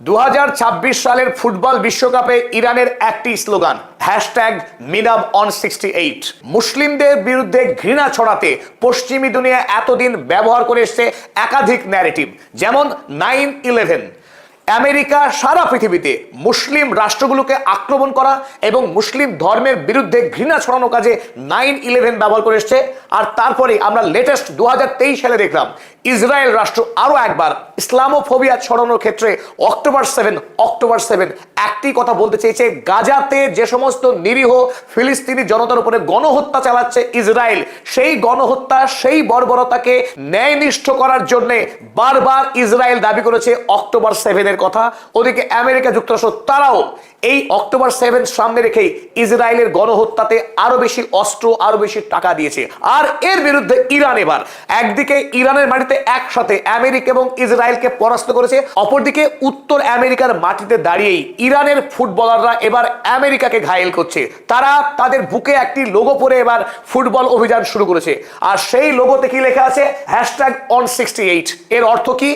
2026 সালের ফুটবল বিশ্বকাপে ইরানের একটি স্লোগান #মিনাব-on68। মুসলিমদের বিরুদ্ধে ঘৃণা ছড়াতে পশ্চিমী দুনিয়া এতদিন ব্যবহার করে এসেছে একাধিক ন্যারেটিভ, যেমন 9/11। আমেরিকা সারা পৃথিবীতে মুসলিম রাষ্ট্রগুলোকে আক্রমণ করা এবং মুসলিম ধর্মের বিরুদ্ধে ঘৃণা ছড়ানোর কাজে 9/11 ব্যবহার করে এসছে। আর তারপরে আমরা লেটেস্ট 2023 সালে দেখলাম ইসরায়েল রাষ্ট্র আরো একবার ইসলামোফোবিয়া ছড়ানোর ক্ষেত্রে অক্টোবর 7 একটি কথা বলতে চেয়েছে, গাজাতে যে সমস্ত নিরীহ ফিলিস্তিনি জনতার উপরে গণহত্যা চালাচ্ছে ইসরায়েল, সেই গণহত্যা, সেই বর্বরতাকে ন্যায়নিষ্ঠ করার জন্য বারবার ইসরায়েল দাবি করেছে অক্টোবর 7 কথা। ওদিকে আমেরিকা যুক্তরাষ্ট্র তারাও এই অক্টোবর 7 সামনে রেখেই ইসরায়েলের গণহত্যাতে আরো বেশি অস্ত্র, আরো বেশি টাকা দিয়েছে। আর এর বিরুদ্ধে ইরান এবার একদিকে ইরানের মাটিতে একসাথে আমেরিকা এবং ইসরায়েলকে পরাস্ত করেছে, অপরদিকে উত্তর আমেরিকার মাটিতে দাঁড়িয়েই ইরানের ফুটবলাররা এবার আমেরিকাকে ঘায়েল করছে। তারা তাদের বুকে একটি লোগো পরে এবার ফুটবল অভিযান শুরু করেছে। আর সেই লোগোতে কি লেখা আছে? #on68। এর অর্থ কি?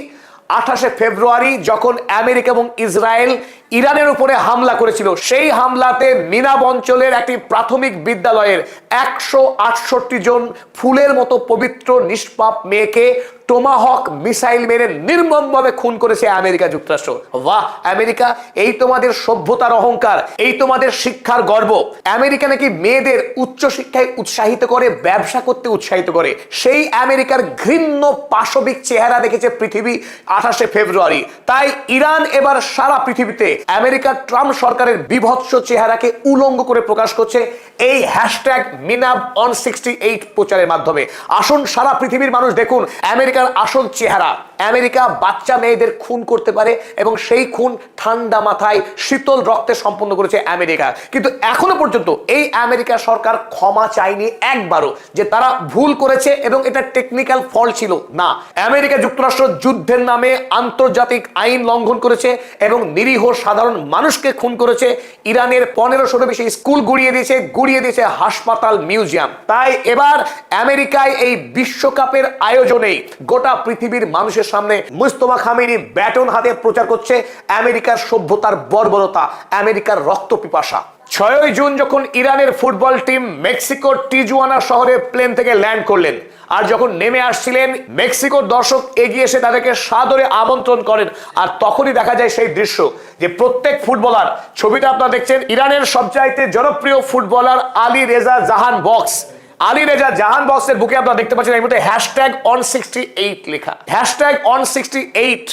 28 ফেব্রুয়ারি যখন আমেরিকা এবং ইসরায়েল ইরানের উপরে হামলা করেছিল, সেই হামলাতে মিনাব অঞ্চলের একটি প্রাথমিক বিদ্যালয়ের 168 জন ফুলের মতো পবিত্র নিষ্পাপ মেয়েকে টোমাহক মিসাইল মেরে নির্মমভাবে খুন করেছে আমেরিকা যুক্তরাষ্ট্র। বাহ আমেরিকা, এই তোমাদের সভ্যতার অহংকার, এই তোমাদের শিক্ষার গর্ব। আমেরিকা নাকি মেয়েদের উচ্চ শিক্ষায় উৎসাহিত করে, ব্যবসা করতে উৎসাহিত করে। সেই আমেরিকার ঘৃণ্য পাশবিক চেহারা দেখেছে পৃথিবী 28 ফেব্রুয়ারি। তাই ইরান এবার সারা পৃথিবীতে আমেরিকার ট্রাম্প সরকারের বিভৎস চেহারাকে উলঙ্গ করে প্রকাশ করছে এই #মিনাব-on68 প্রচারের মাধ্যমে। আসুন সারা পৃথিবীর মানুষ দেখুন আমেরিকার আসল চেহারা। আমেরিকা বাচ্চা মেয়েদের খুন করতে পারে এবং সেই খুন ঠান্ডা মাথায় শীতল রক্তে সম্পন্ন করেছে আমেরিকা। কিন্তু এখনো পর্যন্ত এই আমেরিকা সরকার ক্ষমা চায়নি একবারও যে তারা ভুল করেছে এবং এটা টেকনিক্যাল ফল্ট ছিল। না, আমেরিকা যুক্তরাষ্ট্র যুদ্ধের নামে আন্তর্জাতিক আইন লঙ্ঘন করেছে এবং নিরীহ সাধারণ মানুষকে খুন করেছে। ইরানের 1500 বেশি স্কুল গুড়িয়ে দিয়েছে হাসপাতাল, মিউজিয়াম। তাই এবার আমেরিকায় এই বিশ্বকাপের আয়োজনে গোটা পৃথিবীর মানুষের সামনে মুস্তফা খামেনি ব্যাটন হাতে প্রচার করছে আমেরিকার সভ্যতার বর্বরতা, আমেরিকার রক্ত পিপাসা। 6 জুন যখন ইরানের ফুটবল টিম মেক্সিকোর টিজুয়ানা শহরে প্লেন থেকে ল্যান্ড করলেন, আর যখন নেমে আসছিলেন মেক্সিকোর দর্শক এগিয়ে এসে তাদেরকে সাদরে আমন্ত্রণ করেন। আর তখনই দেখা যায় সেই দৃশ্য যে প্রত্যেক ফুটবলার, ছবিটা আপনারা দেখছেন, ইরানের সবচাইতে জনপ্রিয় ফুটবলার আলী রেজা জাহান বক্স, আলী রেজা জাহান বক্সের বুকে আপনারা দেখতে পাচ্ছেন এই মুহূর্তে #on68 লেখা। #on68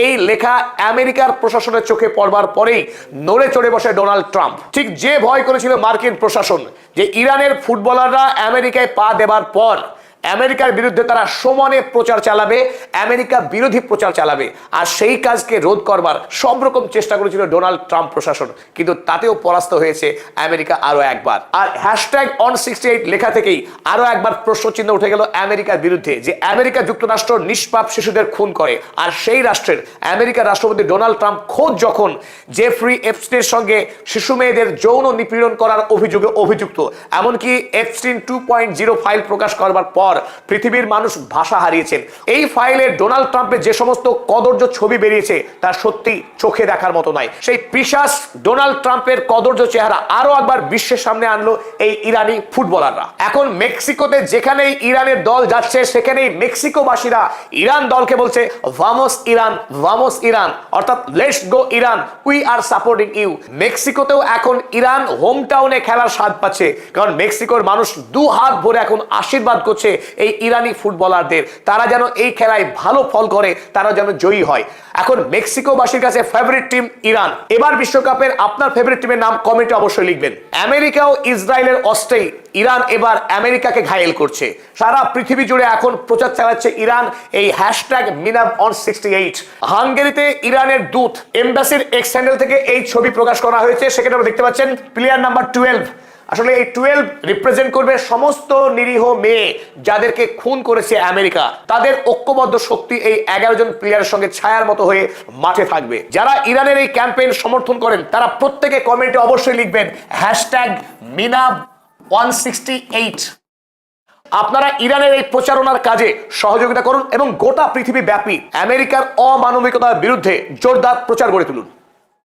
এই লেখা আমেরিকার প্রশাসনের চোখে পড়বার পরেই নড়ে চড়ে বসে ডোনাল্ড ট্রাম্প। ঠিক যে ভয় করেছিল মার্কিন প্রশাসন যে ইরানের ফুটবলাররা আমেরিকায় পা দেবার পর আমেরিকার বিরুদ্ধে তারা সমানে প্রচার চালাবে, আমেরিকা বিরোধী প্রচার চালাবে, আর সেই কাজকে রোধ করবার সব রকম চেষ্টা করেছিল ডোনাল্ড ট্রাম্প প্রশাসন, কিন্তু তাতেও পরাস্ত হয়েছে আমেরিকা আরো একবার। আর #on68 লেখা থেকেই আরো একবার প্রশ্নচিহ্ন উঠে গেল আমেরিকার বিরুদ্ধে যে আমেরিকা যুক্তরাষ্ট্র নিষ্পাপ শিশুদের খুন করে। আর সেই রাষ্ট্রের আমেরিকার রাষ্ট্রপতি ডোনাল্ড ট্রাম্প খোদ যখন জেফ্রি এপস্টিনের সঙ্গে শিশু মেয়েদের যৌন নিপীড়ন করার অভিযোগে অভিযুক্ত, এমনকি এপস্টিন 2.0 ফাইল প্রকাশ করবার পর পৃথিবীর মানুষ ভাষা হারিয়েছেন। এই ফাইলে ডোনাল্ড ট্রাম্পের যে সমস্ত কদর্য ছবি বেরিয়েছে তা সত্যি চোখে দেখার মতো নয়। সেই পিশাচ ডোনাল্ড ট্রাম্পের কদর্য চেহারা আরো একবার বিশ্বের সামনে আনলো এই ইরানি ফুটবলাররা। এখন মেক্সিকোতে যেখানেই ইরানের দল যাচ্ছে সেখানেই মেক্সিকোবাসীরা ইরান দলকে বলছে ভামোস ইরান, ভামোস ইরান, অর্থাৎ let's go Iran, we are supporting you. মেক্সিকোতেও এখন ইরান হোম টাউনে খেলার স্বাদ পাচ্ছে, কারণ মেক্সিকোর মানুষ 2 হাত ভরে এখন আশীর্বাদ করছে এই ইরানি ফুটবলারদের, তারা যেন এই খেলায় ভালো ফল করে, তারা যেন জয়ী হয়। এখন মেক্সিকোবাসীর কাছে ফেভারিট টিম ইরান। এবার বিশ্বকাপের আপনার ফেভারিট টিমের নাম কমেন্টে অবশ্যই লিখবেন। আমেরিকা ও ইসরায়েলের অস্ত্রে ইরান এবার আমেরিকাকে ঘায়েল করছে। সারা পৃথিবী জুড়ে এখন প্রচার চালাচ্ছে ইরান এই #মিনাব-on68। হাঙ্গেরিতে ইরানের দূত এমবাসির এক্স হ্যান্ডেল থেকে এই ছবি প্রকাশ করা হয়েছে। সেখানে আমরা দেখতে পাচ্ছেন প্লেয়ার নাম্বার 12। আসলে এই 12 রিপ্রেজেন্ট করবে সমস্ত নিরীহ মেয়ে যাদেরকে খুন করেছে আমেরিকা। তাদের ঐক্যবদ্ধ শক্তি এই 11 জন প্লেয়ারের সঙ্গে ছায়ার মতো হয়ে মাঠে থাকবে। যারা ইরানের এই ক্যাম্পেইন সমর্থন করেন তারা প্রত্যেকে কমেন্টে অবশ্যই লিখবেন #মিনাব-on68। আপনারা ইরানের এই প্রচারণার কাজে সহযোগিতা করুন এবং গোটা পৃথিবী ব্যাপী আমেরিকার অমানবিকতার বিরুদ্ধে জোরদার প্রচার গড়ে তুলুন।